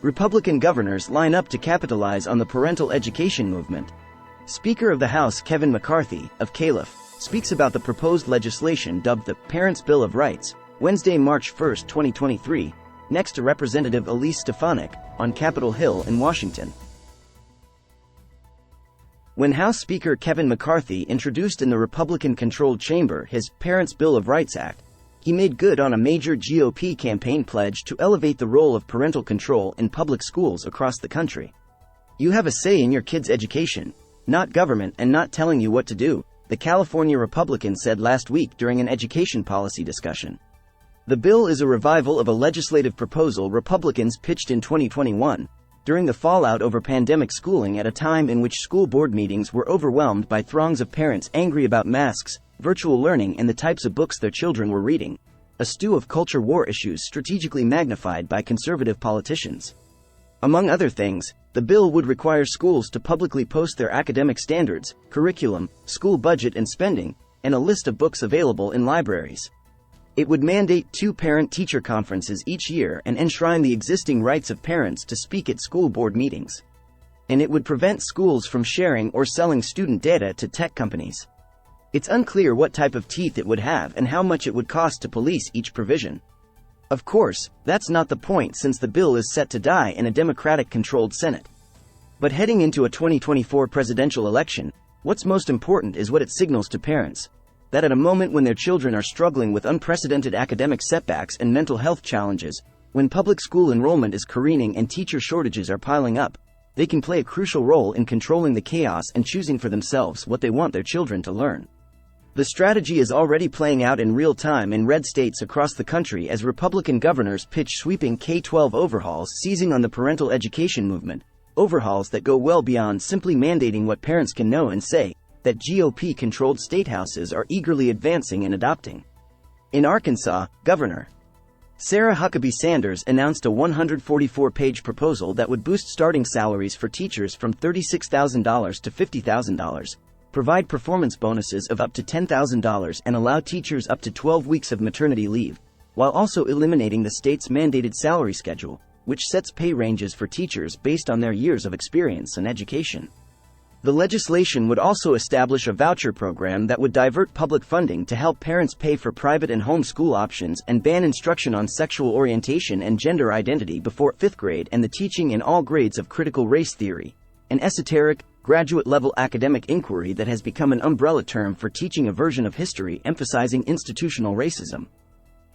Republican governors line up to capitalize on the parental education movement. Speaker of the House Kevin McCarthy, of Calif, speaks about the proposed legislation dubbed the Parents' Bill of Rights, Wednesday, March 1, 2023, next to Representative Elise Stefanik, on Capitol Hill in Washington. When House Speaker Kevin McCarthy introduced in the Republican-controlled chamber his Parents' Bill of Rights Act, he made good on a major GOP campaign pledge to elevate the role of parental control in public schools across the country. You have a say in your kids' education, not government, and not telling you what to do, the California Republican said last week during an education policy discussion. The bill is a revival of a legislative proposal Republicans pitched in 2021, during the fallout over pandemic schooling at a time in which school board meetings were overwhelmed by throngs of parents angry about masks, virtual learning, and the types of books their children were reading, a stew of culture war issues strategically magnified by conservative politicians. Among other things, the bill would require schools to publicly post their academic standards, curriculum, school budget and spending, and a list of books available in libraries. It would mandate 2 parent-teacher conferences each year and enshrine the existing rights of parents to speak at school board meetings. And it would prevent schools from sharing or selling student data to tech companies. It's unclear what type of teeth it would have and how much it would cost to police each provision. Of course, that's not the point, since the bill is set to die in a Democratic-controlled Senate. But heading into a 2024 presidential election, what's most important is what it signals to parents. That at a moment when their children are struggling with unprecedented academic setbacks and mental health challenges, when public school enrollment is careening and teacher shortages are piling up, they can play a crucial role in controlling the chaos and choosing for themselves what they want their children to learn. The strategy is already playing out in real time in red states across the country as Republican governors pitch sweeping K-12 overhauls seizing on the parental education movement, overhauls that go well beyond simply mandating what parents can know and say, that GOP-controlled state houses are eagerly advancing and adopting. In Arkansas, Governor Sarah Huckabee Sanders announced a 144-page proposal that would boost starting salaries for teachers from $36,000 to $50,000, provide performance bonuses of up to $10,000 and allow teachers up to 12 weeks of maternity leave, while also eliminating the state's mandated salary schedule, which sets pay ranges for teachers based on their years of experience and education. The legislation would also establish a voucher program that would divert public funding to help parents pay for private and home school options and ban instruction on sexual orientation and gender identity before 5th grade and the teaching in all grades of critical race theory, an esoteric, graduate-level academic inquiry that has become an umbrella term for teaching a version of history emphasizing institutional racism.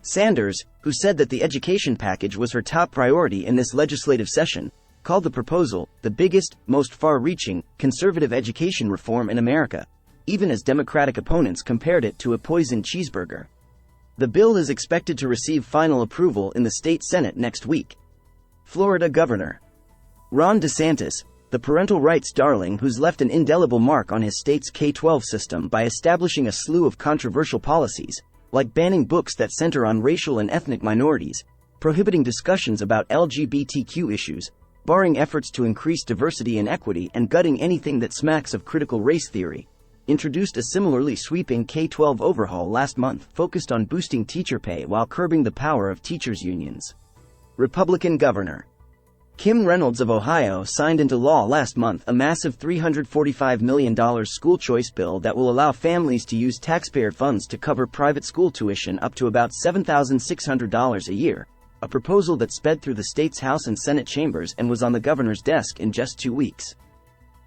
Sanders, who said that the education package was her top priority in this legislative session, called the proposal the biggest, most far-reaching, conservative education reform in America, even as Democratic opponents compared it to a poisoned cheeseburger. The bill is expected to receive final approval in the state Senate next week. Florida Governor Ron DeSantis, the parental rights darling who's left an indelible mark on his state's K-12 system by establishing a slew of controversial policies, like banning books that center on racial and ethnic minorities, prohibiting discussions about LGBTQ issues, barring efforts to increase diversity and equity, and gutting anything that smacks of critical race theory, introduced a similarly sweeping K-12 overhaul last month focused on boosting teacher pay while curbing the power of teachers' unions. Republican Governor Kim Reynolds of Ohio signed into law last month a massive $345 million school choice bill that will allow families to use taxpayer funds to cover private school tuition up to about $7,600 a year, a proposal that sped through the state's House and Senate chambers and was on the governor's desk in just 2 weeks.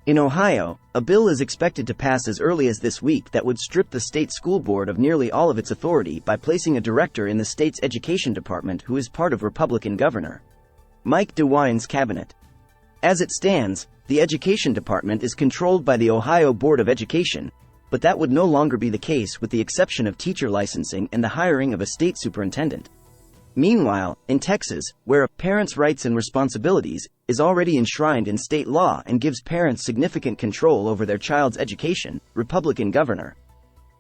In Ohio, a bill is expected to pass as early as this week that would strip the state school board of nearly all of its authority by placing a director in the state's education department who is part of Republican Governor Mike DeWine's cabinet. As it stands, the Education Department is controlled by the Ohio Board of Education, but that would no longer be the case with the exception of teacher licensing and the hiring of a state superintendent. Meanwhile, in Texas, where a parent's rights and responsibilities is already enshrined in state law and gives parents significant control over their child's education, Republican Governor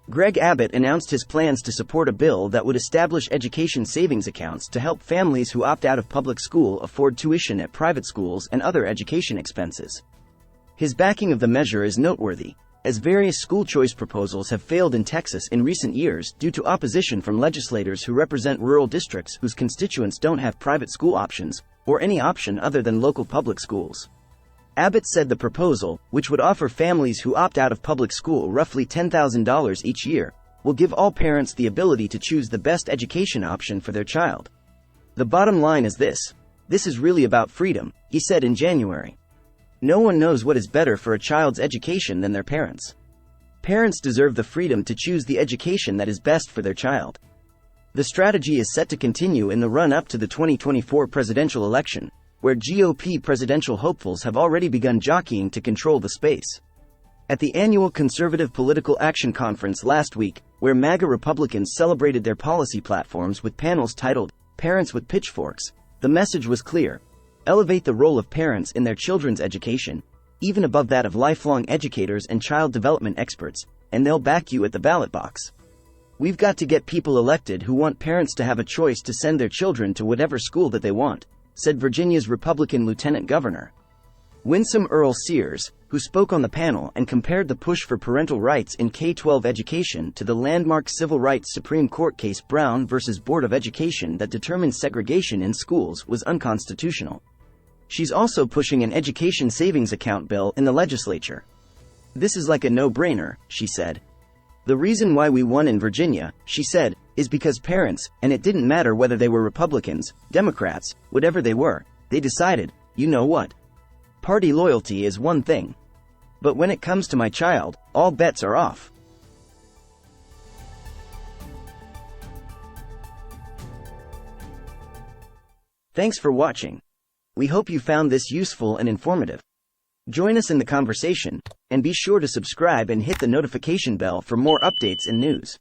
Greg Abbott announced his plans to support a bill that would establish education savings accounts to help families who opt out of public school afford tuition at private schools and other education expenses. His backing of the measure is noteworthy, as various school choice proposals have failed in Texas in recent years due to opposition from legislators who represent rural districts whose constituents don't have private school options, or any option other than local public schools. Abbott said the proposal, which would offer families who opt out of public school roughly $10,000 each year, will give all parents the ability to choose the best education option for their child. The bottom line is this. This is really about freedom, he said in January. No one knows what is better for a child's education than their parents. Parents deserve the freedom to choose the education that is best for their child. The strategy is set to continue in the run-up to the 2024 presidential election, where GOP presidential hopefuls have already begun jockeying to control the space. At the annual Conservative Political Action Conference last week, where MAGA Republicans celebrated their policy platforms with panels titled, Parents with Pitchforks, the message was clear. Elevate the role of parents in their children's education, even above that of lifelong educators and child development experts, and they'll back you at the ballot box. We've got to get people elected who want parents to have a choice to send their children to whatever school that they want, said Virginia's Republican Lieutenant Governor Winsome Earl Sears, who spoke on the panel and compared the push for parental rights in K-12 education to the landmark civil rights Supreme Court case Brown v. Board of Education that determined segregation in schools was unconstitutional. She's also pushing an education savings account bill in the legislature. This is like a no-brainer, she said. The reason why we won in Virginia, she said, is because parents, and it didn't matter whether they were Republicans, Democrats, whatever they were, they decided, you know what? Party loyalty is one thing. But when it comes to my child, all bets are off. Thanks for watching. We hope you found this useful and informative. Join us in the conversation, and be sure to subscribe and hit the notification bell for more updates and news.